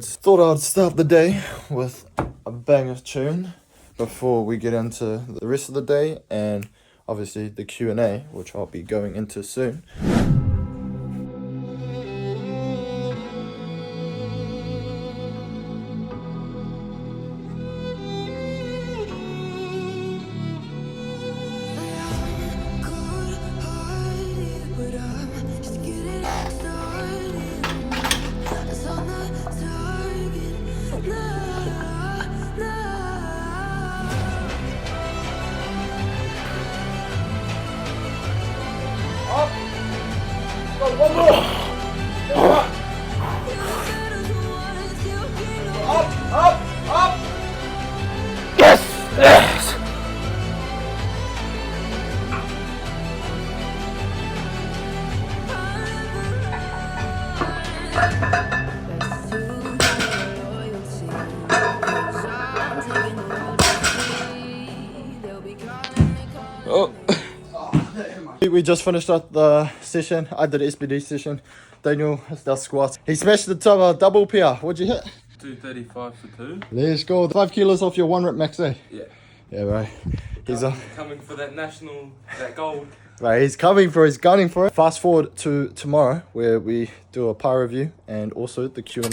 lads. Thought I'd start the day with a banger tune before we get into the rest of the day and obviously the Q&A, which I'll be going into soon. We just finished up the session. I did SBD session. Daniel has done squats. He smashed the top double PR. What'd you hit? 235 for 2. Let's go. 5 kilos off your 1 rep max, eh? Yeah. Yeah, right. He's coming for that that gold. Right, he's gunning for it. Fast forward to tomorrow where we do a power review and also the Q&A.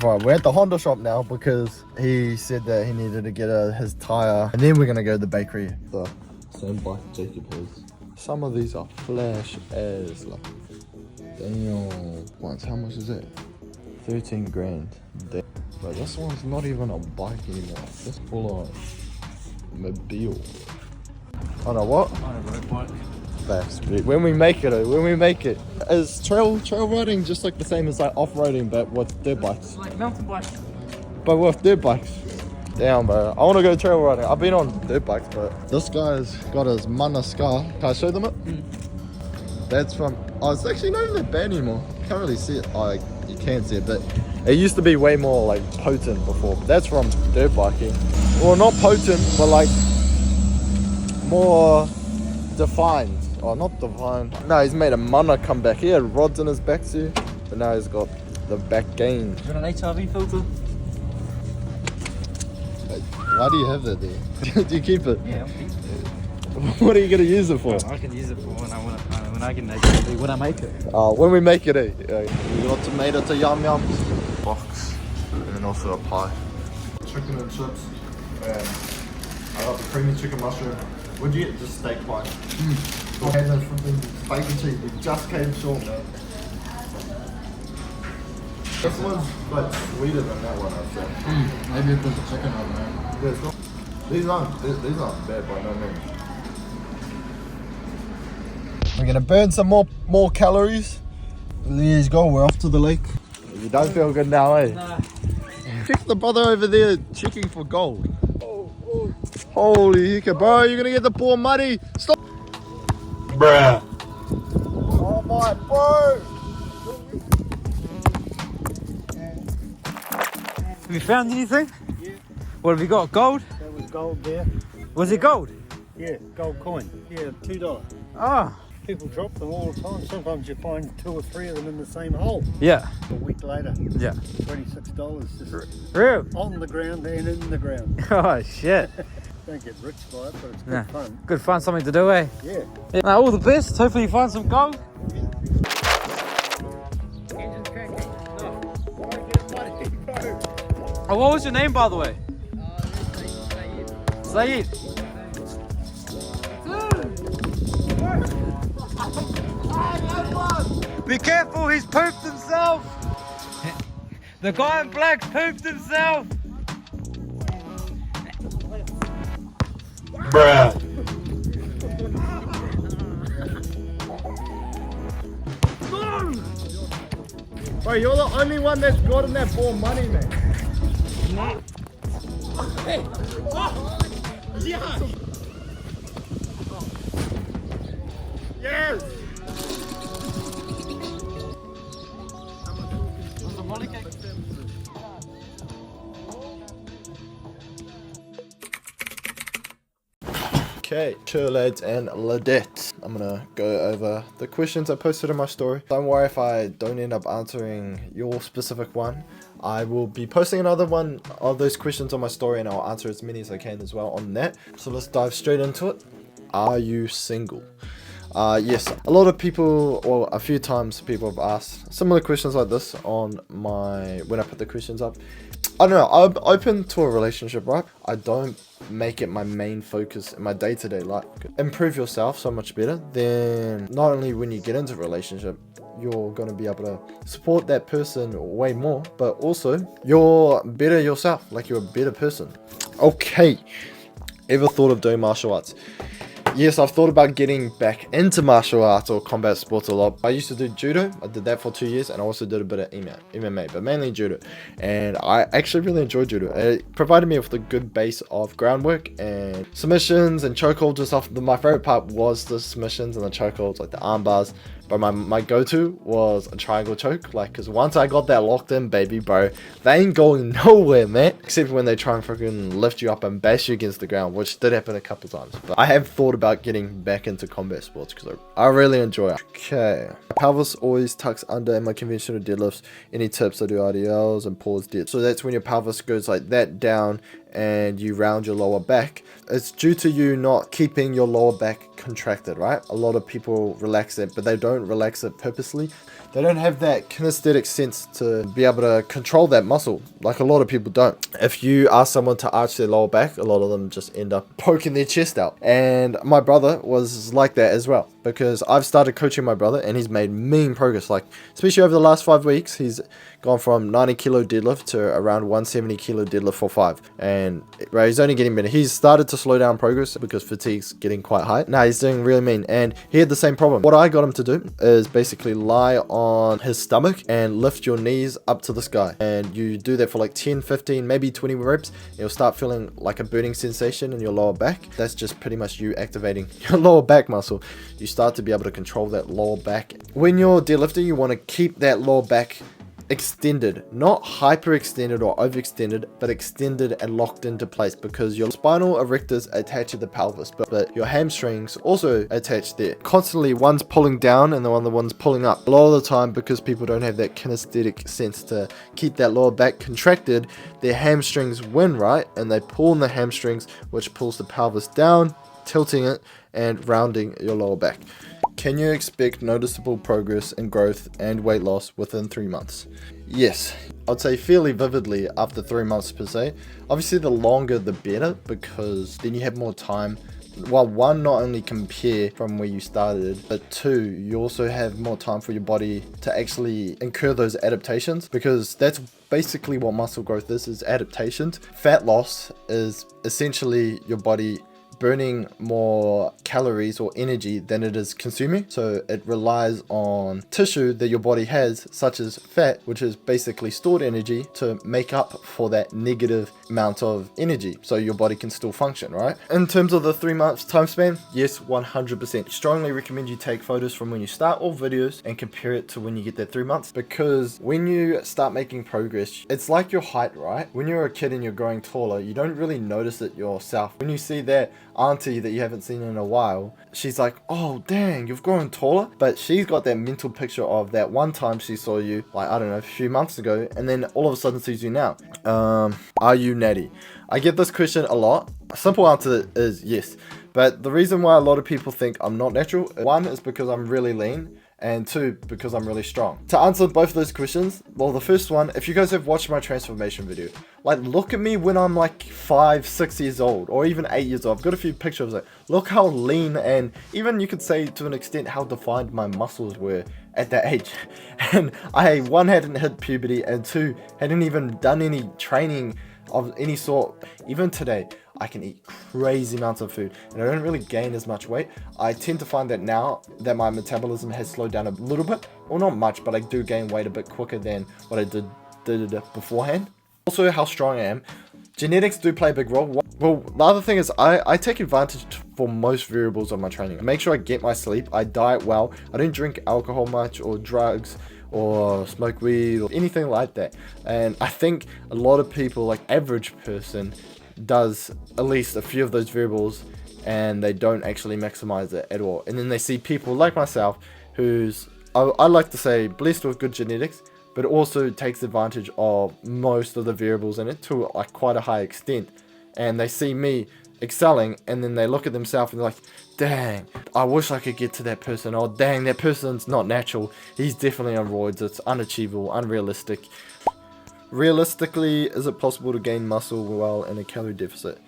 Right, we're at the Honda shop now because he said that he needed to get his tire and then we're gonna go to the bakery. The same bike Jacob has. Some of these are flash as like, damn. Once, how much is that? 13 grand. Damn. But this one's not even a bike anymore. It's full on mobile. Oh no, what? On a road bike. Facts. When we make it, is trail riding just like the same as like off-roading but with dirt bikes? Like mountain bike. But with dirt bikes. Damn, bro. I want to go trail riding. I've been on dirt bikes, but this guy's got his mana scar. Can I show them it? That's from... Oh, it's actually not even that bad anymore. Can't really see it. Oh, you can see it, but it used to be way more like potent before. But that's from dirt biking. Well, not potent, but like more defined. Oh, not defined. No, he's made a mana comeback. He had rods in his back too, but now he's got the back gain. You got an HRV filter? Why do you have that there? Do you keep it? Yeah, I'll keep it. What are you going to use it for? I can use it for when I get an HRV, when I make it. When we make it, we got tomato to yum yums. Box, and then also a pie. Chicken and chips, and I got the creamy chicken mushroom. What'd you get? Just steak pie. I had those freaking bacon cheese, we just came short, man. This one's like sweeter than that one, I'd say. Maybe it was a chicken on there. Yeah, it's not, these aren't bad by no means. We're gonna burn some more calories. There you go, we're off to the lake. You don't feel good now, eh? Nah. Check the brother over there checking for gold. Holy heck, bro, you're gonna get the poor muddy. Stop. Bruh. Oh my, bro. Have you found anything? Yeah. What have you got? Gold? That was gold there. Was it gold? Yeah, gold coin. Yeah, $2. Ah. People drop them all the time. Sometimes you find 2 or 3 of them in the same hole. Yeah. A week later. Yeah. $26 just Real? on the ground and in the ground. Oh shit. Don't get rich by it, but it's good fun. Good fun, something to do, eh? Yeah. Now, all the best. Hopefully you find some gold. Oh, what was your name, by the way? Saeed. Be careful, he's pooped himself. The guy in black pooped himself. Bruh. Bro, you're the only one that's gotten that ball money, man. Hey. Oh. Yeah. Yes. Okay, chill lads and Ladette. I'm gonna go over the questions I posted in my story. Don't worry if I don't end up answering your specific one. I will be posting another one of those questions on my story, and I'll answer as many as I can as well on that. So let's dive straight into it. Are you single? Yes, a lot of people, or a few times people have asked similar questions like this on when I put the questions up. I don't know, I'm open to a relationship, right? I don't make it my main focus in my day-to-day life. Improve yourself so much better, then not only when you get into a relationship, you're going to be able to support that person way more, but also you're better yourself, like you're a better person. Okay, ever thought of doing martial arts? Yes, I've thought about getting back into martial arts or combat sports a lot. I used to do judo. I did that for 2 years, and I also did a bit of MMA, but mainly judo. And I actually really enjoyed judo. It provided me with a good base of groundwork and submissions and chokeholds and stuff. My favorite part was the submissions and the chokeholds, like the arm bars. But my go-to was a triangle choke, like, because once I got that locked in, baby, bro, they ain't going nowhere, man. Except when they try and freaking lift you up and bash you against the ground, which did happen a couple times. But I have thought about getting back into combat sports because I really enjoy it. Okay. My pelvis always tucks under in my conventional deadlifts. Any tips? I do RDLs and pause dead. So that's when your pelvis goes like that down and you round your lower back. It's due to you not keeping your lower back contracted, right? A lot of people relax it, but they don't relax it purposely. They don't have that kinesthetic sense to be able to control that muscle, like a lot of people don't. If you ask someone to arch their lower back, a lot of them just end up poking their chest out. And my brother was like that as well, because I've started coaching my brother and he's made mean progress. Like, especially over the last 5 weeks, he's gone from 90 kilo deadlift to around 170 kilo deadlift for 5. And right, he's only getting better. He's started to slow down progress because fatigue's getting quite high. Now he's doing really mean, and he had the same problem. What I got him to do is basically lie on his stomach and lift your knees up to the sky. And you do that for like 10, 15, maybe 20 reps. You'll start feeling like a burning sensation in your lower back. That's just pretty much you activating your lower back muscle. You start to be able to control that lower back. When you're deadlifting, you want to keep that lower back extended, not hyper extended or overextended, but extended and locked into place, because your spinal erectors attach to the pelvis, but your hamstrings also attach there. Constantly one's pulling down and the other one's pulling up. A lot of the time, because people don't have that kinesthetic sense to keep that lower back contracted, their hamstrings win, right? And they pull in the hamstrings, which pulls the pelvis down, tilting it and rounding your lower back. Can you expect noticeable progress in growth and weight loss within 3 months? Yes, I'd say fairly vividly after 3 months per se. Obviously the longer the better, because then you have more time. Well, one, not only compare from where you started, but two, you also have more time for your body to actually incur those adaptations, because that's basically what muscle growth is adaptations. Fat loss is essentially your body burning more calories or energy than it is consuming. So it relies on tissue that your body has, such as fat, which is basically stored energy, to make up for that negative amount of energy so your body can still function, right? In terms of the 3 months time span, yes, 100%. Strongly recommend you take photos from when you start all videos and compare it to when you get that 3 months, because when you start making progress, it's like your height, right? When you're a kid and you're growing taller, you don't really notice it yourself. When you see that auntie that you haven't seen in a while, she's like, oh dang, you've grown taller, but she's got that mental picture of that one time she saw you, like, I don't know, a few months ago, and then all of a sudden sees you now. Are you natty? I get this question a lot. A simple answer is yes, but the reason why a lot of people think I'm not natural, one, is because I'm really lean, and two, because I'm really strong. To answer both of those questions, well, the first one, if you guys have watched my transformation video, like, look at me when I'm like 5, 6 years old, or even 8 years old. I've got a few pictures, like, look how lean, and even you could say to an extent how defined my muscles were at that age. And I, one, hadn't hit puberty, and two, hadn't even done any training of any sort. Even today, I can eat crazy amounts of food and I don't really gain as much weight. I tend to find that now that my metabolism has slowed down a little bit, or not much, but I do gain weight a bit quicker than what I did beforehand. Also, how strong I am. Genetics do play a big role. Well, the other thing is I take advantage for most variables of my training. I make sure I get my sleep, I diet well, I don't drink alcohol much or drugs or smoke weed or anything like that. And I think a lot of people, like average person, does at least a few of those variables and they don't actually maximize it at all. And then they see people like myself who's, I like to say, blessed with good genetics, but also takes advantage of most of the variables in it to like quite a high extent. And they see me excelling, and then they look at themselves and they're like, dang, I wish I could get to that person. Or dang, that person's not natural, he's definitely on roids, it's unachievable, unrealistic. Realistically, is it possible to gain muscle while in a calorie deficit?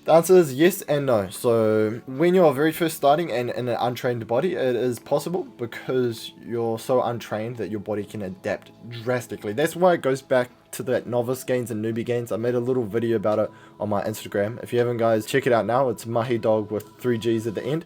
The answer is yes and no. So when you're very first starting and in an untrained body, it is possible because you're so untrained that your body can adapt drastically. That's why it goes back to that novice gains and newbie gains. I made a little video about it on my Instagram. If you haven't, guys, check it out now. It's MAHIDOG with 3 G's at the end.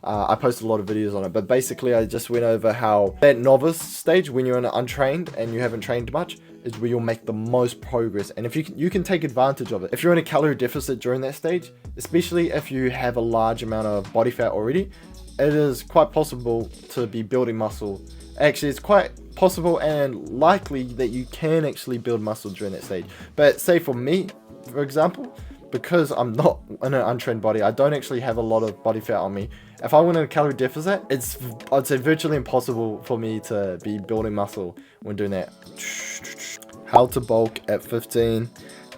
I posted a lot of videos on it, but basically I just went over how that novice stage, when you're in an untrained and you haven't trained much, is where you'll make the most progress. And if you can take advantage of it. If you're in a calorie deficit during that stage, especially if you have a large amount of body fat already, it is quite possible to be building muscle. Actually, it's quite possible and likely that you can actually build muscle during that stage. But say for me, for example, because I'm not in an untrained body, I don't actually have a lot of body fat on me. If I went in a calorie deficit, it's, I'd say, virtually impossible for me to be building muscle when doing that. How to bulk at 15.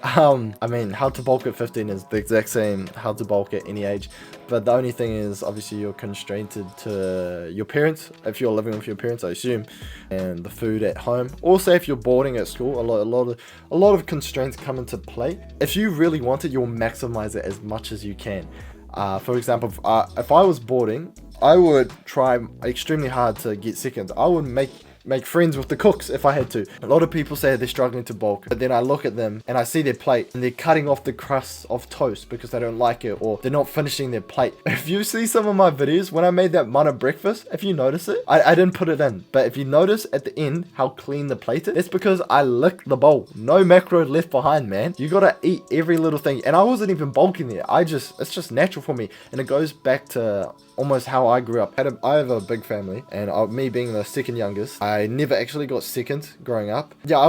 I mean, how to bulk at 15 is the exact same how to bulk at any age, but the only thing is, obviously, you're constrained to your parents, if you're living with your parents, I assume, and the food at home. Also, if you're boarding at school, a lot of constraints come into play. If you really want it, you'll maximize it as much as you can. For example, if I was boarding, I would try extremely hard to get seconds. I would make friends with the cooks if I had to. A lot of people say they're struggling to bulk, but then I look at them and I see their plate and they're cutting off the crust of toast because they don't like it, or they're not finishing their plate. If you see some of my videos when I made that mana breakfast, if you notice it, I didn't put it in, but if you notice at the end how clean the plate is, it's because I licked the bowl. No macro left behind, man. You gotta eat every little thing, and I wasn't even bulking there. It's just natural for me, and it goes back to almost how I grew up. I have a big family, and me being the second youngest, I never actually got seconds growing up. Yeah,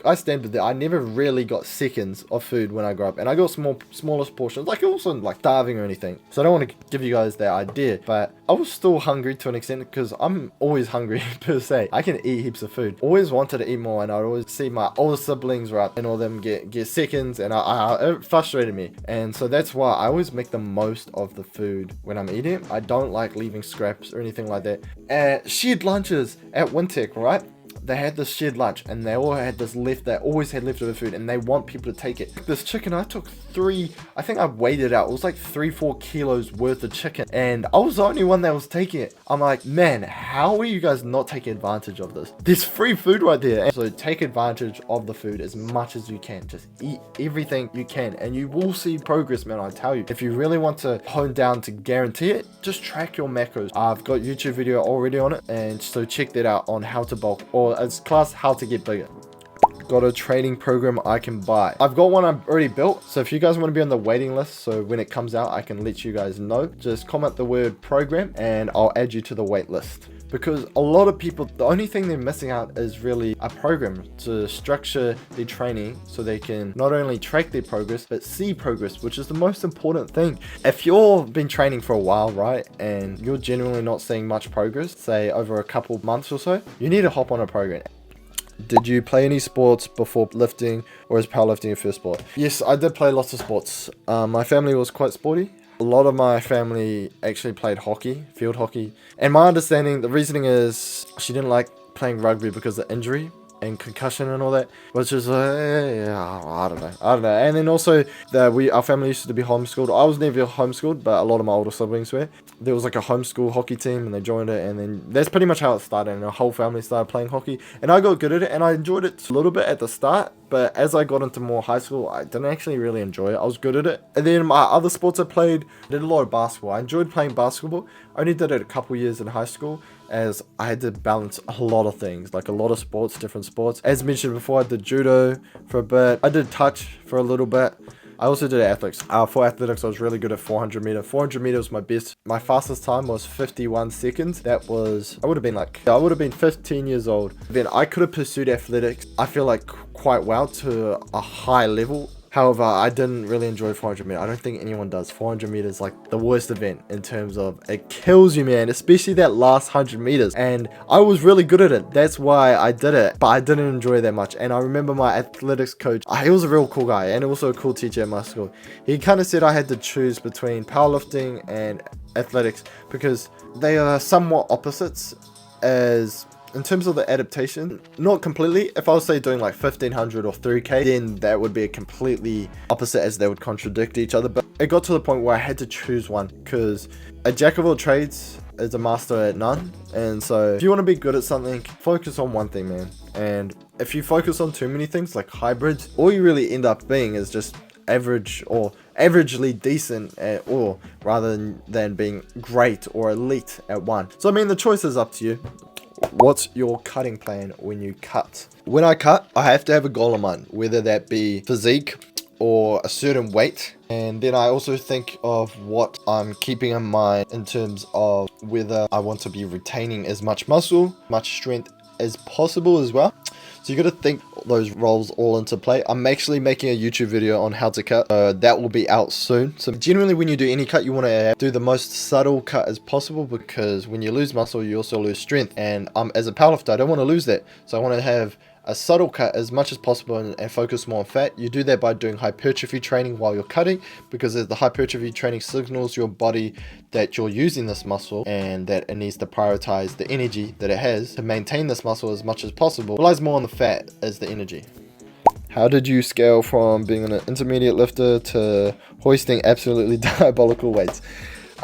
I stand with that. I never really got seconds of food when I grew up, and I got smallest portions. Like, it wasn't like starving or anything, so I don't want to give you guys that idea, but I was still hungry to an extent, because I'm always hungry per se. I can eat heaps of food. Always wanted to eat more, and I'd always see my older siblings, right, and all of them get seconds, and it frustrated me. And so that's why I always make the most of the food when I'm eating. I don't like leaving scraps or anything like that. Shared lunches at Wintec, right? They had this shared lunch, and they all had this they always had leftover food, and they want people to take it. This chicken, I took I think I weighed it out. It was like 3-4 kilos worth of chicken, and I was the only one that was taking it. I'm like, man, how are you guys not taking advantage of this? There's free food right there. And so take advantage of the food as much as you can. Just eat everything you can, and you will see progress, man. I tell you, if you really want to hone down to guarantee it, just track your macros. I've got YouTube video already on it, and so check that out on how to bulk, or it's classed how to get bigger. Got a training program I can buy. I've got one I've already built, so if you guys want to be on the waiting list, so when it comes out I can let you guys know, just comment the word program and I'll add you to the wait list. Because a lot of people, the only thing they're missing out is really a program to structure their training so they can not only track their progress but see progress, which is the most important thing. If you've been training for a while, right, and you're genuinely not seeing much progress, say over a couple months or so, you need to hop on a program. Did you play any sports before lifting, or is powerlifting your first sport? Yes, I did play lots of sports. My family was quite sporty. A lot of my family actually played hockey, field hockey. And my understanding, the reasoning is she didn't like playing rugby because of injury and concussion and all that, which is I don't know. And then also our family used to be homeschooled. I was never homeschooled, but a lot of my older siblings were. There was like a homeschool hockey team, and they joined it, and then that's pretty much how it started, and the whole family started playing hockey, and I got good at it, and I enjoyed it a little bit at the start, but as I got into more high school, I didn't actually really enjoy it. I was good at it. And then my other sports I did a lot of basketball. I enjoyed playing basketball. I only did it a couple years in high school, as I had to balance a lot of things, like a lot of sports, different sports. As mentioned before, I did judo for a bit. I did touch for a little bit. I also did athletics. For athletics, I was really good at 400 meter. 400 meter was my best. My fastest time was 51 seconds. I would have been 15 years old. Then I could have pursued athletics, I feel like, quite well, to a high level However, I didn't really enjoy 400 meters. I don't think anyone does. 400 meters like the worst event in terms of it kills you, man, especially that last 100 meters. And I was really good at it. That's why I did it, but I didn't enjoy it that much. And I remember my athletics coach, he was a real cool guy and also a cool teacher at my school. He kind of said I had to choose between powerlifting and athletics because they are somewhat opposites as in terms of the adaptation. Not completely. If I was say doing like 1500 or 3k, then that would be a completely opposite, as they would contradict each other. But it got to the point where I had to choose one, because a jack of all trades is a master at none. And so if you want to be good at something, focus on one thing, man. And if you focus on too many things like hybrids, all you really end up being is just average or averagely decent at, or rather than being great or elite at one. So I mean, the choice is up to you. What's your cutting plan when you cut? When I cut, I have to have a goal in mind, whether that be physique or a certain weight. And then I also think of what I'm keeping in mind in terms of whether I want to be retaining as much muscle, much strength as possible as well. So you got to think those roles all into play. I'm actually making a YouTube video on how to cut. That will be out soon. So generally when you do any cut, you want to do the most subtle cut as possible, because when you lose muscle, you also lose strength. And as a powerlifter, I don't want to lose that. So I want to have a subtle cut as much as possible and focus more on fat. You do that by doing hypertrophy training while you're cutting, because as the hypertrophy training signals your body that you're using this muscle and that it needs to prioritize the energy that it has to maintain this muscle as much as possible. It relies more on the fat as the energy. How did you scale from being an intermediate lifter to hoisting absolutely diabolical weights?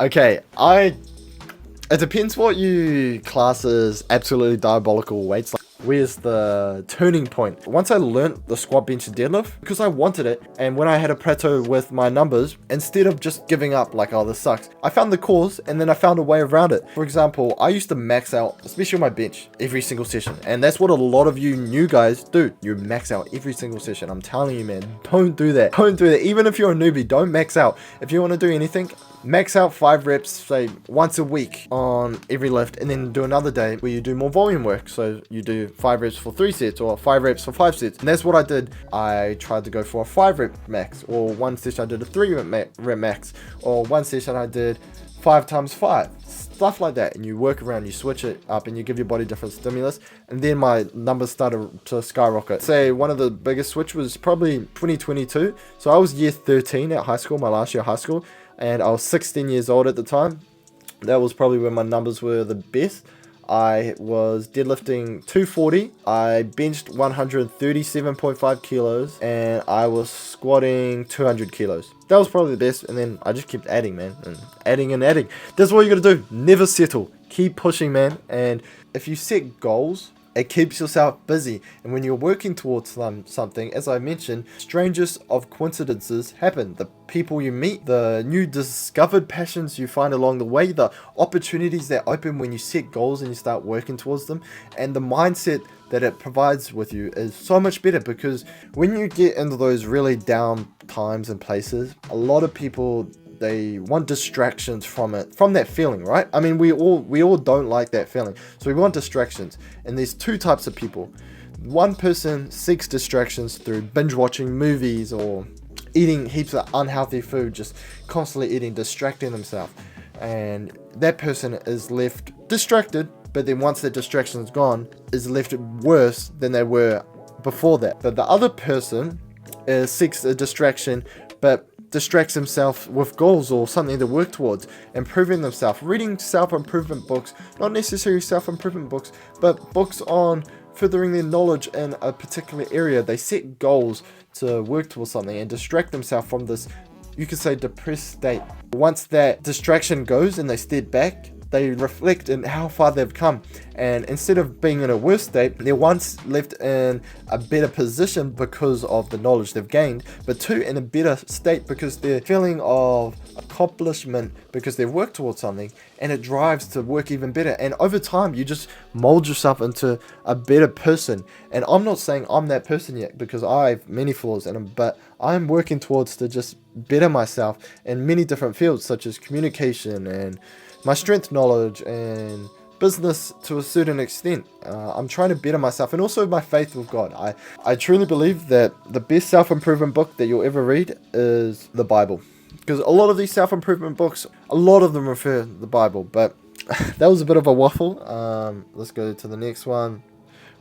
Okay, it depends what you class as absolutely diabolical weights. Like, where's the turning point? Once I learnt the squat, bench and deadlift, because I wanted it, and when I had a plateau with my numbers, instead of just giving up like, oh, this sucks, I found the cause and then I found a way around it. For example, I used to max out, especially my bench, every single session. And that's what a lot of you new guys do. You max out every single session. I'm telling you, man, don't do that. Don't do that. Even if you're a newbie, don't max out. If you want to do anything, max out 5 reps, say once a week on every lift, and then do another day where you do more volume work. So you do 5 reps for 3 sets or 5 reps for 5 sets. And that's what I did. I tried to go for a 5 rep max, or one session I did a 3 rep max, or one session I did 5 times 5. Stuff like that. And you work around, you switch it up, and you give your body different stimulus. And then my numbers started to skyrocket. Say one of the biggest switch was probably 2022. So I was year 13 at high school, my last year of high school. And I was 16 years old at the time. That was probably when my numbers were the best. I was deadlifting 240. I benched 137.5 kilos. And I was squatting 200 kilos. That was probably the best. And then I just kept adding, man. And adding and adding. That's what you gotta do. Never settle. Keep pushing, man. And if you set goals, it keeps yourself busy. And when you're working towards something, as I mentioned, strangest of coincidences happen. The people you meet, the new discovered passions you find along the way, the opportunities that open when you set goals and you start working towards them, and the mindset that it provides with you is so much better. Because when you get into those really down times and places, a lot of people, they want distractions from it, from that feeling, right? I mean, we all don't like that feeling, so we want distractions. And there's 2 types of people. One person seeks distractions through binge watching movies or eating heaps of unhealthy food, just constantly eating, distracting themselves, and that person is left distracted, but then once that distraction is gone, is left worse than they were before that. But the other person seeks a distraction, but distracts himself with goals or something to work towards, improving themselves, reading self-improvement books, not necessarily self-improvement books, but books on furthering their knowledge in a particular area. They set goals to work towards something and distract themselves from this, you could say, depressed state. Once that distraction goes and they step back, they reflect on how far they've come, and instead of being in a worse state, they're once left in a better position because of the knowledge they've gained, but 2, in a better state because they're feeling of accomplishment because they've worked towards something, and it drives to work even better. And over time, you just mold yourself into a better person. And I'm not saying I'm that person yet, because I have many flaws in them, but I'm working towards to just better myself in many different fields, such as communication and my strength knowledge and business to a certain extent. I'm trying to better myself, and also my faith with God. I truly believe that the best self-improvement book that you'll ever read is the Bible, because a lot of these self-improvement books, a lot of them refer to the Bible. But that was a bit of a waffle. Let's go to the next one.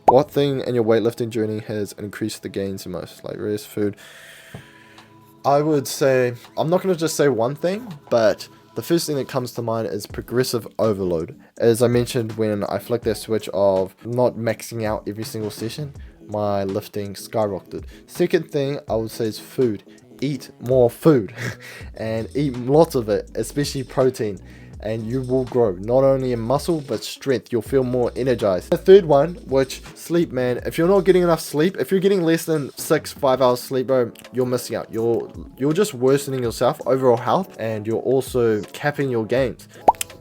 What thing in your weightlifting journey has increased the gains the most? Like rest, food. I would say, I'm not going to just say one thing, but the first thing that comes to mind is progressive overload. As I mentioned, when I flicked that switch of not maxing out every single session, my lifting skyrocketed. Second thing I would say is food. Eat more food and eat lots of it, especially protein, and you will grow not only in muscle but strength. You'll feel more energized. The third one, which sleep, man. If you're not getting enough sleep, if you're getting less than 5 hours sleep, bro, you're missing out. You're just worsening yourself overall health, and you're also capping your gains.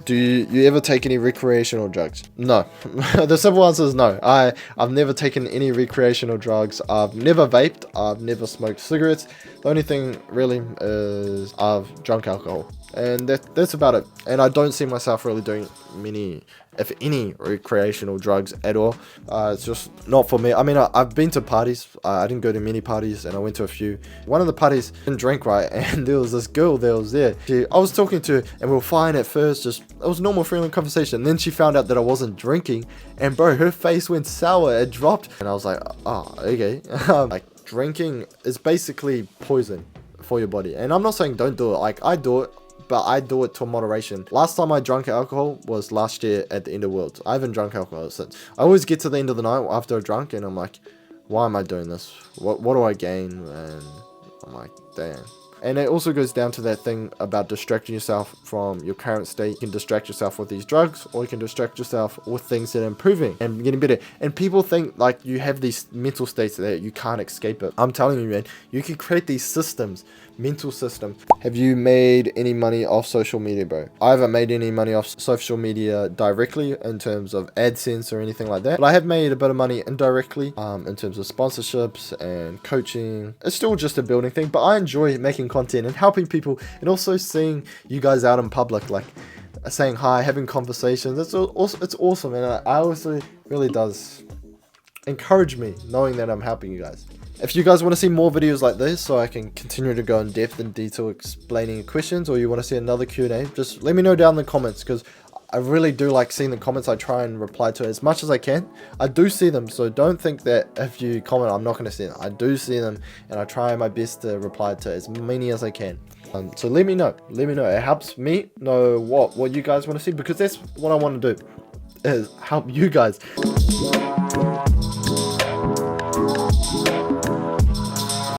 Do you ever take any recreational drugs? No. The simple answer is no. I've never taken any recreational drugs. I've never vaped. I've never smoked cigarettes. The only thing really is I've drunk alcohol, and that's about it. And I don't see myself really doing many, if any, recreational drugs at all. It's just not for me. I mean, I've been to parties. I didn't go to many parties, and I went to a few. One of the parties didn't drink right, and there was this girl that was there. I was talking to her, and we were fine at first. It was normal, friendly conversation. And then she found out that I wasn't drinking, and bro, her face went sour. It dropped, and I was like, oh, okay. Like, drinking is basically poison for your body. And I'm not saying don't do it. Like, I do it, but I do it to moderation. Last time I drank alcohol was last year at the end of Worlds. I haven't drunk alcohol since. I always get to the end of the night after a drunk, and I'm like, why am I doing this? What do I gain? And I'm like, damn. And it also goes down to that thing about distracting yourself from your current state. You can distract yourself with these drugs, or you can distract yourself with things that are improving and getting better. And people think like you have these mental states that you can't escape it. I'm telling you, man, you can create these systems, mental systems. Have you made any money off social media, bro? I haven't made any money off social media directly in terms of AdSense or anything like that. But I have made a bit of money indirectly in terms of sponsorships and coaching. It's still just a building thing, but I enjoy making content and helping people, and also seeing you guys out in public, like saying hi, having conversations. It's awesome, and I also really does encourage me knowing that I'm helping you guys. If you guys want to see more videos like this, so I can continue to go in depth and detail explaining questions, or you want to see another Q&A, just let me know down in the comments, because I really do like seeing the comments. I try and reply to as much as I can. I do see them, so don't think that if you comment I'm not going to see them. I do see them, and I try my best to reply to as many as I can. So let me know. It helps me know what you guys want to see, because that's what I want to do, is help you guys.